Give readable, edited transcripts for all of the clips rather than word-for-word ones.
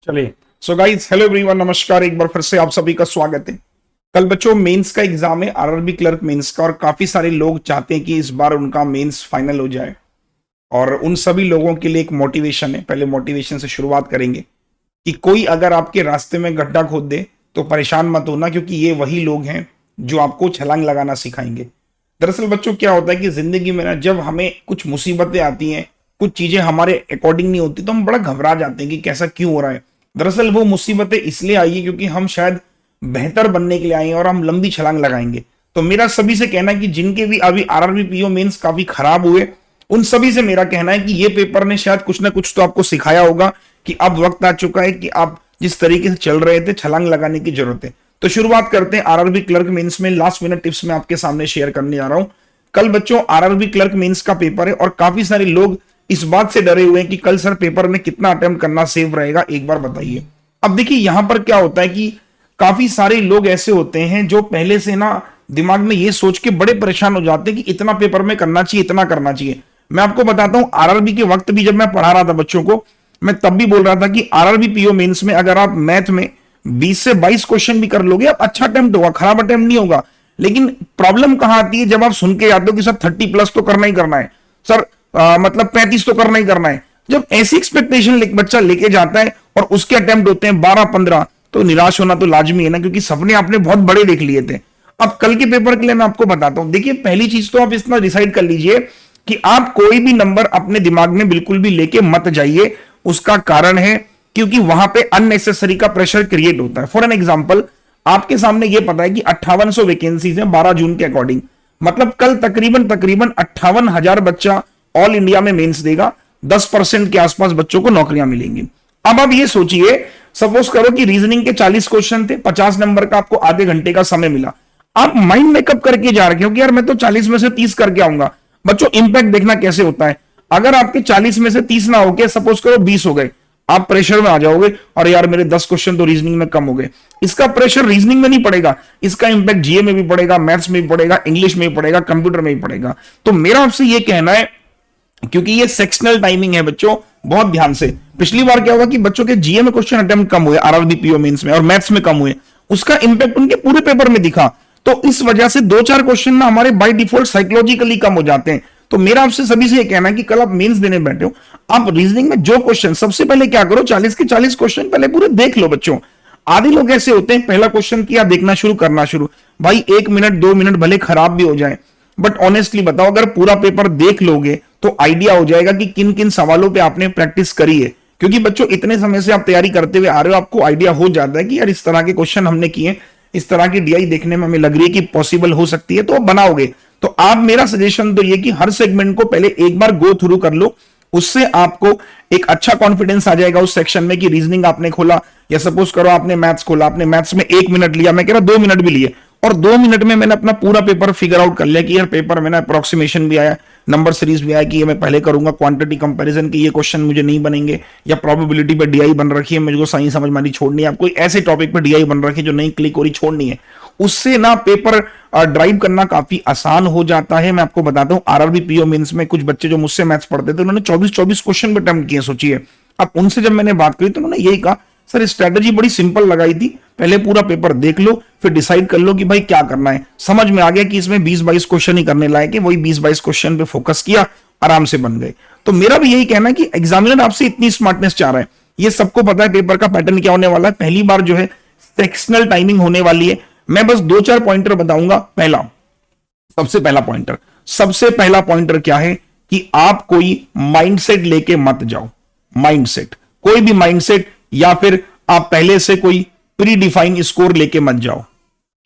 चलिए। So guys, hello everyone, नमस्कार। एक बार फिर से आप सभी का स्वागत है। कल बच्चों मेंस का एग्जाम है, आरआरबी क्लर्क मेंस का, और काफी सारे लोग चाहते हैं कि इस बार उनका मेंस फाइनल हो जाए। और उन सभी लोगों के लिए एक मोटिवेशन है। पहले मोटिवेशन से शुरुआत करेंगे कि कोई अगर आपके रास्ते में गड्ढा खोद दे तो परेशान मत होना, क्योंकि ये वही लोग हैं जो आपको छलांग लगाना सिखाएंगे। दरअसल बच्चों क्या होता है कि जिंदगी में ना, जब हमें कुछ मुसीबतें आती हैं, कुछ चीजें हमारे अकॉर्डिंग नहीं होती, तो हम बड़ा घबरा जाते हैं कि कैसा क्यों हो रहा है। दरअसल वो मुसीबतें इसलिए आई है क्योंकि हम शायद बेहतर बनने के लिए आए हैं और हम लंबी छलांग लगाएंगे। तो मेरा सभी से कहना है कि जिनके भी अभी आरआरबी पीओ मेंस काफी खराब हुए, उन सभी से मेरा कहना है कि ये पेपर ने शायद कुछ ना कुछ तो आपको सिखाया होगा कि अब वक्त आ चुका है कि आप जिस तरीके से चल रहे थे, छलांग लगाने की जरूरत है। तो शुरुआत करते हैं आरआरबी क्लर्क मेंस में। लास्ट मिनट टिप्स में आपके सामने शेयर करने जा रहा हूं। कल बच्चों आरआरबी क्लर्क मेंस का पेपर है और काफी सारे लोग इस बात से डरे हुए हैं कि कल सर पेपर में कितना अटेम्प्ट करना सेफ रहेगा, एक बार बताइए। अब देखिए यहां पर क्या होता है कि काफी सारे लोग ऐसे होते हैं जो पहले से ना दिमाग में ये सोच के बड़े परेशान हो जाते हैं कि इतना पेपर में करना चाहिए, इतना करना चाहिए। मैं आपको बताता हूं, आरआरबी के वक्त भी जब मैं पढ़ा रहा था बच्चों को, मैं तब भी बोल रहा था कि आरआरबी पीओ मेंस में अगर आप मैथ में 20 से 22 क्वेश्चन भी कर लोगे, आप अच्छा अटेम्प्ट होगा, खराब अटेम्प्ट नहीं होगा। लेकिन प्रॉब्लम कहां आती है, जब आप सुन के जाते हो कि सर 30 प्लस तो करना ही करना है, सर मतलब 35 तो करना ही करना है। जब ऐसी एक्सपेक्टेशन बच्चा लेके जाता है और उसके अटेम्प्ट होते हैं 12-15, तो निराश होना तो लाजमी है ना, क्योंकि सपने आपने बहुत बड़े देख लिए थे। अब कल के पेपर के लिए मैं आपको बताता हूं। देखिए पहली चीज तो आप इतना डिसाइड कर लीजिए कि आप कोई भी नंबर अपने दिमाग में बिल्कुल भी लेके मत जाइए। उसका कारण है क्योंकि वहां पे अननेसेसरी का प्रेशर क्रिएट होता है। फॉर एन एग्जाम्पल, आपके सामने यह पता है कि 5800 वैकेंसीज हैं 12 जून के अकॉर्डिंग। मतलब कल तकरीबन तकरीबन 58,000 बच्चा ऑल इंडिया में मेंस देगा, 10% के आसपास बच्चों को नौकरियां मिलेंगी। अब आप ये सोचिए, सपोज करो कि रीजनिंग के 40 क्वेश्चन थे, 50 नंबर का आपको आधे घंटे का समय मिला। आप माइंड मेकअप करके जा रहे हो कि यार मैं तो 40 में से 30 करके आऊंगा। बच्चों इंपैक्ट देखना कैसे होता है। अगर आपके 40 में से 30 ना होके सपोज करो 20 हो गए, आप प्रेशर में आ जाओगे और यार मेरे 10 क्वेश्चन तो रीजनिंग में कम हो गए। इसका प्रेशर रीजनिंग में नहीं पड़ेगा, इसका इंपैक्ट जीए में भी पड़ेगा, मैथ्स में भी पड़ेगा, इंग्लिश में भी पड़ेगा, कंप्यूटर में भी पड़ेगा। तो मेरा आपसे ये कहना है, क्योंकि ये सेक्शनल टाइमिंग है बच्चों, बहुत ध्यान से। पिछली बार क्या हुआ कि बच्चों के जीए में क्वेश्चन अटेम्प्ट कम हुए आरआरबी पीओ मेंस में, और मैथ्स में कम हुए, उसका इंपैक्ट उनके पूरे पेपर में दिखा। तो इस वजह से 2-4 क्वेश्चन ना हमारे बाय डिफॉल्ट साइकोलॉजिकली कम हो जाते हैं। तो मेरा आपसे सभी से ये कहना है कि कल आप मेंस देने बैठे हो, आप रीजनिंग में जो क्वेश्चन, सबसे पहले क्या करो, 40 के 40 क्वेश्चन पहले पूरे देख लो बच्चों। आधे लोग ऐसे होते हैं, पहला क्वेश्चन किया, देखना शुरू करना शुरू, भाई 1 मिनट 2 मिनट भले खराब भी हो जाए, बट ऑनेस्टली बताओ अगर पूरा पेपर देख लोगे तो आइडिया हो जाएगा कि किन किन सवालों पे आपने प्रैक्टिस करी है। क्योंकि बच्चों इतने समय से आप तैयारी करते हुए आ रहे हो, आपको आइडिया हो जाता है कि यार इस तरह के क्वेश्चन हमने किए, इस तरह की डीआई देखने में हमें लग रही है कि पॉसिबल हो सकती है, तो आप बनाओगे। तो आप, मेरा सजेशन तो ये कि हर सेगमेंट को पहले एक बार गो थ्रू कर लो, उससे आपको एक अच्छा कॉन्फिडेंस आ जाएगा उस सेक्शन में कि रीजनिंग आपने खोला, या सपोज करो आपने मैथ्स खोला, आपने मैथ्स में 1 मिनट लिया, मैं कह रहा 2 मिनट भी लिए, और 2 मिनट में मैंने अपना पूरा पेपर फिगर आउट कर लिया कि यार पेपर में ना अप्रोक्सीमेशन भी आया, नंबर सीरीज भी आया कि ये मैं पहले करूंगा, क्वांटिटी कंपैरिजन के ये क्वेश्चन मुझे नहीं बनेंगे, या प्रोबेबिलिटी पे डीआई बन रखी है, मुझे सही समझ में नहीं छोड़नी है, कोई ऐसे टॉपिक पे डीआई बन रखी है जो नहीं क्लिक हो रही, छोड़नी है। उससे ना पेपर ड्राइव करना काफी आसान हो जाता है। मैं आपको बताता हूं, आरआरबी पीओ मेंस में कुछ बच्चे जो मुझसे मैथ्स पढ़ते थे, उन्होंने 24-24 क्वेश्चन पे अटेम्प्ट किए, सोचिए। अब उनसे जब मैंने बात करी तो उन्होंने यही कहा, सर स्ट्रेटेजी बड़ी सिंपल लगाई थी, पहले पूरा पेपर देख लो, फिर डिसाइड कर लो कि भाई क्या करना है। समझ में आ गया कि इसमें 20-22 क्वेश्चन ही करने लायक है, वही 20-22 क्वेश्चन पे फोकस किया, आराम से बन गए। तो मेरा भी यही कहना है कि एग्जामिनर आपसे इतनी स्मार्टनेस चाह रहा है, ये सबको पता है पेपर का पैटर्न क्या होने वाला है, पहली बार जो है सेक्शनल टाइमिंग होने वाली है। मैं बस 2-4 पॉइंटर बताऊंगा। सबसे पहला पॉइंटर क्या है कि आप कोई माइंडसेट लेके मत जाओ। माइंडसेट, कोई भी माइंडसेट, या फिर आप पहले से कोई प्री डिफाइन स्कोर लेके मत जाओ।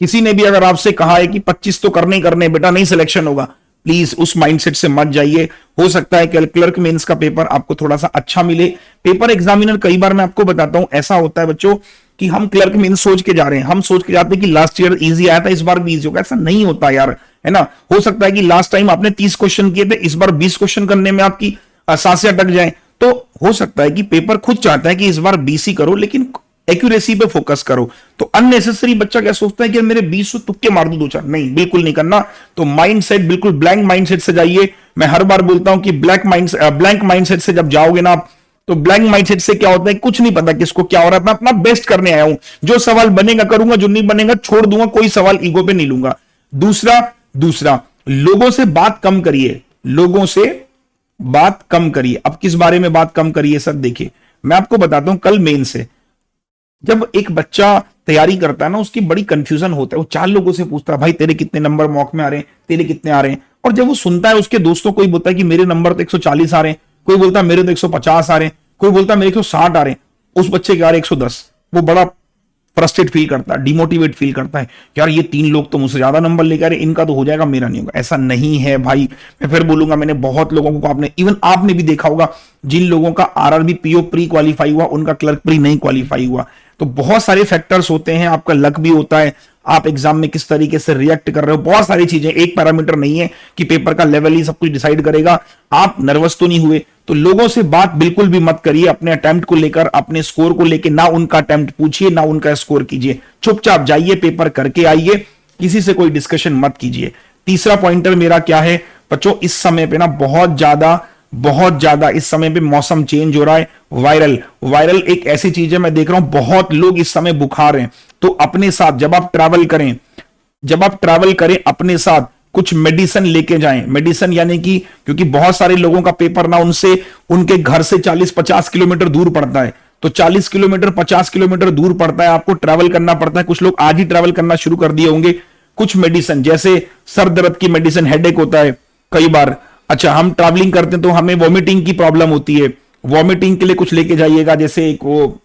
किसी ने भी अगर आपसे कहा है कि 25 तो करने ही करने बेटा, नहीं सिलेक्शन होगा, प्लीज उस माइंडसेट से मत जाइए। हो सकता है कि क्लर्क मेंस का पेपर आपको थोड़ा सा अच्छा मिले। पेपर एग्जामिनर, कई बार मैं आपको बताता हूं, ऐसा होता है बच्चों कि हम क्लर्क मेंस सोच के जा रहे हैं, हम सोच के जाते हैं कि लास्ट ईयर इजी आया था, इस बार भी इजी होगा। ऐसा नहीं होता यार, है ना। हो सकता है कि लास्ट टाइम आपने 30 क्वेश्चन किए थे, इस बार 20 क्वेश्चन करने में आपकी सांसें अटक जाए। तो हो सकता है कि पेपर खुद चाहता है कि इस बार 20 ही करो, लेकिन एक्यूरेसी पे फोकस करो। तो अननेसेसरी बच्चा क्या सोचता है कि मेरे 20 तुक्के मार दूं 2-4, नहीं, बिल्कुल नहीं करना। तो माइंडसेट बिल्कुल ब्लैंक माइंडसेट से जाइए। मैं हर बार बोलता हूं कि ब्लैंक माइंडसेट से जब जाओगे ना आप, तो ब्लैंक माइंडसेट से क्या होता है, कुछ नहीं पता किसको क्या हो रहा है, मैं अपना बेस्ट करने आया हूं, जो सवाल बनेगा करूंगा, जो नहीं बनेगा छोड़ दूंगा, कोई सवाल ईगो पे नहीं लूंगा। दूसरा दूसरा लोगों से बात कम करिए, लोगों से बात कम करिए। अब किस बारे में बात कम करिए सर, देखिए मैं आपको बताता हूं, कल मेन से जब एक बच्चा तैयारी करता है ना, उसकी बड़ी कंफ्यूजन होता है, वो 4 लोगों से पूछता है भाई तेरे कितने नंबर मॉक में आ रहे हैं, तेरे कितने आ रहे हैं, और जब वो सुनता है उसके दोस्तों, कोई बोलता है कि मेरे नंबर तो 140 आ रहे हैं, कोई बोलता है मेरे तो 150 आ रहे हैं, कोई बोलता है मेरे 160 आ रहे हैं, उस बच्चे के आ रहे 110, वो बड़ा फ्रस्ट्रेट फील करता है, डिमोटिवेट फील करता है, यार ये 3 लोग तो मुझसे ज्यादा नंबर लेकर आ रहे, इनका तो हो जाएगा, मेरा नहीं होगा। ऐसा नहीं है भाई, मैं फिर बोलूंगा, मैंने बहुत लोगों को, आपने इवन आपने भी देखा होगा, जिन लोगों का आरआरबी पीओ प्री क्वालिफाई हुआ, उनका क्लर्क प्री नहीं क्वालिफाई हुआ। तो बहुत सारे फैक्टर्स होते हैं, आपका लक भी होता है, आप एग्जाम में किस तरीके से रिएक्ट कर रहे हो, बहुत सारी चीजें, एक पैरामीटर नहीं है कि पेपर का लेवल ही सब कुछ डिसाइड करेगा। आप नर्वस तो नहीं हुए, तो लोगों से बात बिल्कुल भी मत करिए, अपने अटेम्प्ट को लेकर, अपने स्कोर को लेकर ना उनका अटेम्प्ट पूछिए, ना उनका स्कोर कीजिए, चुपचाप जाइए, पेपर करके आइए, किसी से कोई डिस्कशन मत कीजिए। तीसरा पॉइंटर मेरा क्या है बच्चों, इस समय पे ना बहुत ज्यादा इस समय पे मौसम चेंज हो रहा है, वायरल एक ऐसी चीज है, मैं देख रहा हूं बहुत लोग इस समय बुखार हैं, तो अपने साथ जब आप ट्रैवल करें अपने साथ कुछ मेडिसिन लेके जाएं। मेडिसिन यानी कि, क्योंकि बहुत सारे लोगों का पेपर ना उनके घर से 40-50 किलोमीटर दूर पड़ता है, तो 40 किलोमीटर 50 किलोमीटर दूर पड़ता है, आपको ट्रैवल करना पड़ता है। कुछ लोग आज ही ट्रैवल करना शुरू कर दिए होंगे। कुछ मेडिसिन, जैसे सर दर्द की मेडिसिन, हेडेक होता है कई बार, अच्छा हम ट्रैवलिंग करते हैं तो हमें वॉमिटिंग की प्रॉब्लम होती है, वॉमिटिंग के लिए कुछ लेके जाइएगा, जैसे एक वो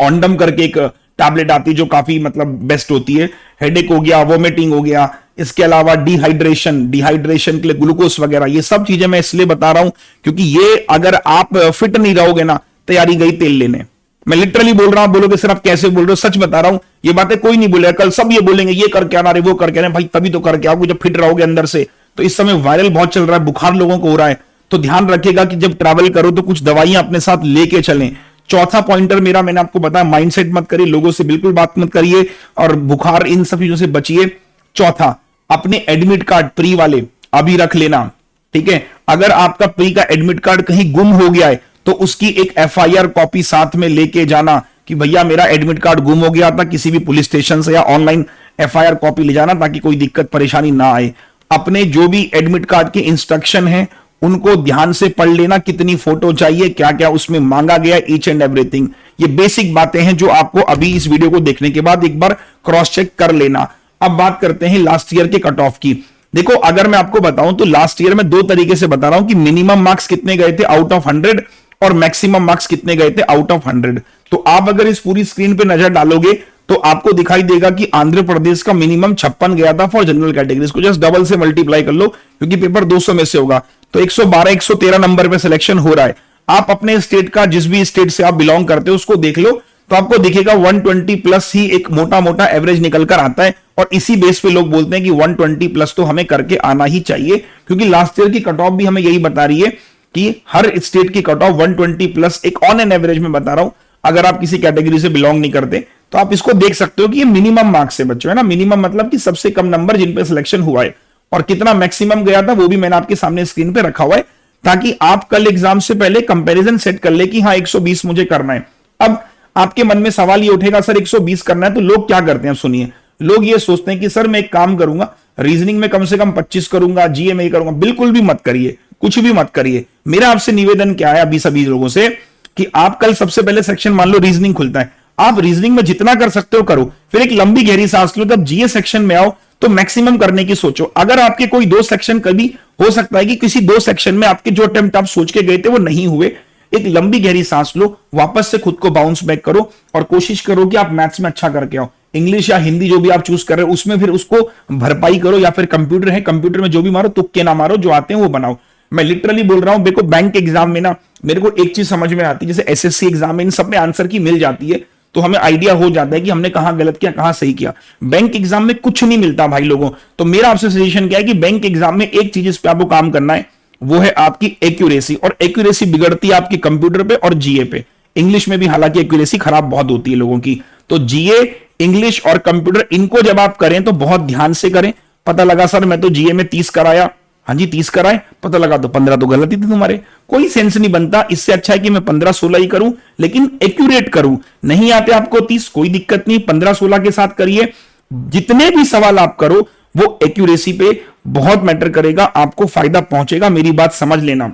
ऑन्डम करके एक टैबलेट आती है जो काफी मतलब बेस्ट होती है। हेडेक हो गया, वॉमिटिंग हो गया, इसके अलावा डिहाइड्रेशन के लिए ग्लूकोज वगैरह, ये सब चीजें मैं इसलिए बता रहा हूं क्योंकि ये अगर आप फिट नहीं रहोगे ना, तैयारी गई तेल लेने। मैं लिटरली बोल रहा हूं, बोलोगे सर आप कैसे बोल रहे हो, सच बता रहा हूं, ये बातें कोई नहीं बोलेगा, कल सब ये बोलेंगे ये करके आना रे, वो करके आना, भाई तभी तो करके आओगे जब फिट रहोगे अंदर से। तो इस समय वायरल बहुत चल रहा है, बुखार लोगों को हो रहा है, तो ध्यान रखिएगा कि जब ट्रैवल करो तो कुछ दवाइयां अपने साथ लेके चलें। चौथा पॉइंटर मेरा, मैंने आपको बताया, माइंडसेट मत करिए, लोगों से बिल्कुल बात मत करिए, और बुखार इन सब चीजों से बचिए। चौथा, अपने एडमिट कार्ड प्री वाले अभी रख लेना, ठीक है। अगर आपका प्री का एडमिट कार्ड कहीं गुम हो गया है तो उसकी एक एफआईआर कॉपी साथ में लेके जाना कि भैया मेरा एडमिट कार्ड गुम हो गया था, किसी भी पुलिस स्टेशन से, या ऑनलाइन एफआईआर कॉपी ले जाना ताकि कोई दिक्कत परेशानी ना आए। अपने जो भी एडमिट कार्ड के इंस्ट्रक्शन है उनको ध्यान से पढ़ लेना, कितनी फोटो चाहिए, क्या क्या उसमें मांगा गया, ईच एंड एवरीथिंग। ये बेसिक बातें हैं जो आपको अभी इस वीडियो को देखने के बाद एक बार क्रॉस चेक कर लेना। अब बात करते हैं लास्ट ईयर के कट ऑफ की। देखो अगर मैं आपको बताऊं तो लास्ट ईयर में 2 तरीके से बता रहा हूं कि मिनिमम मार्क्स कितने गए थे आउट ऑफ 100 और मैक्सिमम मार्क्स कितने गए थे आउट ऑफ 100। तो आप अगर इस पूरी स्क्रीन पे नजर डालोगे तो आपको दिखाई देगा कि आंध्र प्रदेश का मिनिमम 56 गया था फॉर जनरल कैटेगरीज को, जस्ट डबल से मल्टीप्लाई कर लो क्योंकि पेपर 200 में से होगा, तो 112-113 नंबर पे सिलेक्शन हो रहा है। आप अपने स्टेट का, जिस भी स्टेट से आप बिलोंग करते हो उसको देख लो, तो आपको दिखेगा 120 प्लस ही एक मोटा मोटा एवरेज निकल कर आता है, और इसी बेस पे लोग बोलते हैं कि 120 प्लस तो हमें करके आना ही चाहिए, क्योंकि लास्ट ईयर की कट ऑफ भी हमें यही बता रही है कि हर स्टेट की कट ऑफ 120 प्लस एक ऑन एन एवरेज में बता रहा हूं। अगर आप किसी कैटेगरी से बिलोंग नहीं करते तो आप इसको देख सकते हो कि ये मिनिमम मार्क्स है बच्चों, है ना। मिनिमम मतलब कि सबसे कम नंबर जिन पे सिलेक्शन हुआ है, और कितना मैक्सिमम गया था वो भी मैंने आपके सामने स्क्रीन पे रखा हुआ है, ताकि आप कल एग्जाम से पहले कंपैरिजन सेट कर ले कि हाँ 120 मुझे करना है। अब आपके मन में सवाल ये उठेगा सर 120 करना है तो लोग क्या करते हैं, सुनिए। लोग ये सोचते हैं कि सर मैं एक काम करूंगा, रीजनिंग में कम से कम 25 करूंगा, जीए में करूंगा। बिल्कुल भी मत करिए, कुछ भी मत करिए। मेरा आपसे निवेदन क्या है अभी सभी लोगों से कि आप कल सबसे पहले सेक्शन, मान लो रीजनिंग खुलता है, आप रीजनिंग में जितना कर सकते हो करो, फिर एक लंबी गहरी सांस लो, तब जीए सेक्शन में आओ तो मैक्सिमम करने की सोचो। अगर आपके कोई 2 सेक्शन, कभी हो सकता है कि किसी 2 सेक्शन में आपके जो अटेम्प्ट आप सोच के गए थे वो नहीं हुए, एक लंबी गहरी सांस लो, वापस से खुद को बाउंस बैक करो और कोशिश करो कि आप मैथ्स में अच्छा करके आओ। इंग्लिश या हिंदी जो भी आप चूज कर रहे हो उसमें फिर उसको भरपाई करो, या फिर कंप्यूटर है, कंप्यूटर में जो भी मारो, तुक्के ना मारो, जो आते हैं वो बनाओ। मैं लिटरली बोल रहा हूं, देखो बैंक एग्जाम में ना मेरे को एक चीज समझ में आती है, जैसे एसएससी एग्जाम में इन सब में आंसर की मिल जाती है, तो हमें आइडिया हो जाता है कि हमने कहां गलत किया, कहां सही किया। बैंक एग्जाम में कुछ नहीं मिलता भाई लोगों। तो मेरा आपसे सजेशन क्या है कि बैंक एग्जाम में एक चीज इस पे आपको काम करना है, वो है आपकी एक्यूरेसी, और एक्यूरेसी बिगड़ती है आपकी कंप्यूटर पे और जीए पे। इंग्लिश में भी हालांकि एक्यूरेसी खराब बहुत होती है लोगों की, तो जीए, इंग्लिश और कंप्यूटर, इनको जब आप करें तो बहुत ध्यान से करें। पता लगा सर मैं तो जीए में 30 कराया, हाँ जी 30 कराए, पता लगा तो 15 तो गलत ही थे तुम्हारे। कोई सेंस नहीं बनता। इससे अच्छा है कि मैं 15-16 ही करूं, लेकिन एक्यूरेट करूं। नहीं आते आपको 30, कोई दिक्कत नहीं, 15-16 के साथ करिए। जितने भी सवाल आप करो वो एक्यूरेसी पे बहुत मैटर करेगा, आपको फायदा पहुंचेगा, मेरी बात समझ लेना।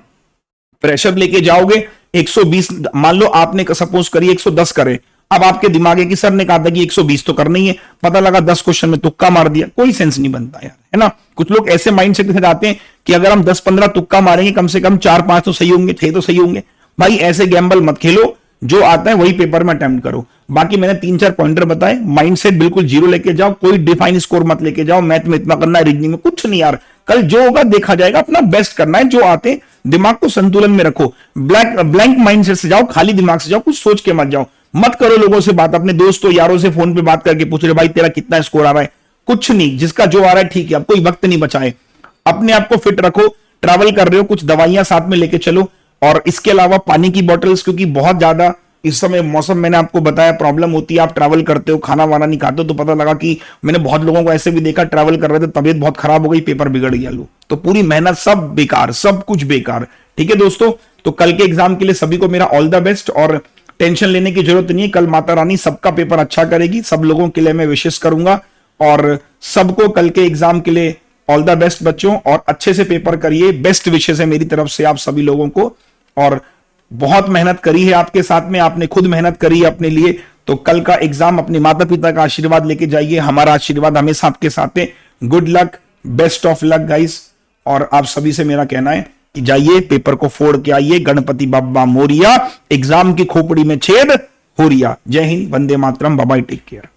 प्रेशर लेके जाओगे 120, मान लो आपने सपोज करिए 110 करे, अब आपके दिमाग है कि सर ने कहा था कि 120 तो करना ही है, पता लगा 10 क्वेश्चन में तुक्का मार दिया, कोई सेंस नहीं बनता यार, है ना। कुछ लोग ऐसे माइंडसेट से जाते हैं कि अगर हम 10-15 तुक्का मारेंगे कम से कम 4-5 तो सही होंगे, 6 तो सही होंगे। भाई ऐसे गैम्बल मत खेलो, जो आता है वही पेपर में अटेम्प्ट करो। बाकी मैंने 3-4 पॉइंटर बताए, माइंडसेट बिल्कुल जीरो लेके जाओ, कोई डिफाइन स्कोर मत लेके जाओ, मैथ में इतना करना है, रीजनिंग में कुछ नहीं यार, कल जो होगा देखा जाएगा, अपना बेस्ट करना है। जो आते दिमाग को संतुलन में रखो, ब्लैंक माइंडसेट से जाओ, खाली दिमाग से जाओ, कुछ सोच के मत जाओ। मत करो लोगों से बात, अपने दोस्तों यारों से फोन पे बात करके पूछ रहे भाई तेरा कितना स्कोर आ रहा है, कुछ नहीं, जिसका जो आ रहा है ठीक है, अब कोई वक्त नहीं बचाए। अपने आप को फिट रखो, ट्रैवल कर रहे हो कुछ दवाइयां साथ में लेके चलो, और इसके अलावा पानी की बॉटल्स, क्योंकि बहुत ज्यादा इस समय मौसम मैंने आपको बताया प्रॉब्लम होती है, आप ट्रैवल करते हो खाना वाना नहीं खाते हो, तो पता लगा कि मैंने बहुत लोगों को ऐसे भी देखा ट्रैवल कर रहे थे, तबीयत बहुत खराब हो गई, पेपर बिगड़ गया, लो तो पूरी मेहनत सब बेकार, सब कुछ बेकार। ठीक है दोस्तों, तो कल के एग्जाम के लिए सभी को मेरा ऑल द बेस्ट, और टेंशन लेने की जरूरत नहीं है, कल माता रानी सबका पेपर अच्छा करेगी, सब लोगों के लिए मैं विशेष करूंगा, और सबको कल के एग्जाम के लिए ऑल द बेस्ट बच्चों, और अच्छे से पेपर करिए, बेस्ट विशेष है मेरी तरफ से आप सभी लोगों को। और बहुत मेहनत करी है आपके साथ में, आपने खुद मेहनत करी है अपने लिए, तो कल का एग्जाम अपने माता पिता का आशीर्वाद लेके जाइए, हमारा आशीर्वाद हमेशा आपके साथ है। Good luck, best of luck guys, और आप सभी से मेरा कहना है कि जाइए पेपर को फोड़ के आइए, गणपति बाबा मोरिया, एग्जाम की खोपड़ी में छेद हो रिया। जय Hind, Vande Mataram, bye bye, take care.